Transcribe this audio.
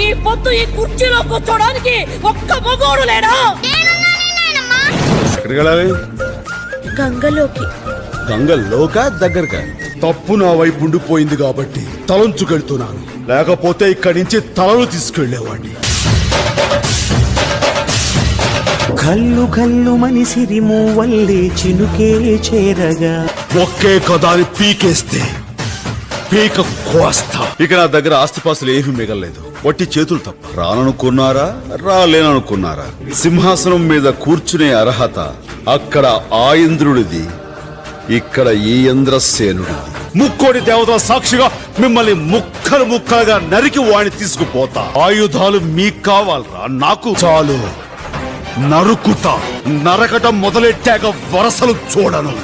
ఈ పొద్దు ఈ కుర్చీలో కూర్చోడానికి ఒక్క మగోడు లేడా? ఎక్కడికి వెళ్ళాలి? గంగలోకి. గంగలోక దగ్గరగా? తప్పు నా వైపు ఉండిపోయింది కాబట్టి తలంచుకెళ్తున్నాను, లేకపోతే ఇక్కడి నుంచి తలను తీసుకెళ్లేవాడిని. కల్లు కల్లు మనిసిరి మూవల్లే చినుకే చేరగా ఒకే కదాని పీకేస్తే పీక కోస్తా. ఇక నా దగ్గర ఆస్తిపాస్తులు ఏమీ మిగలలేదు, వట్టి చేతులు తప్ప. రాననుకున్నారా, రాలేననుకున్నారా? సింహాసనం మీద కూర్చునే అర్హత అక్కడ ఆ ఇంద్రుడిది, ఇక్కడ ఈ ఇంద్రసేనుడిది. ముక్కోడి దేవతల సాక్షిగా మిమ్మల్ని ముక్కలు ముక్కలుగా నరికి వాణ్ణి తీసుకుపోతా. ఆయుధాలు మీకు కావాలరా? నాకు చాలు. నరుకుతా. నరకటం మొదలెట్టాక వరసలు చూడను.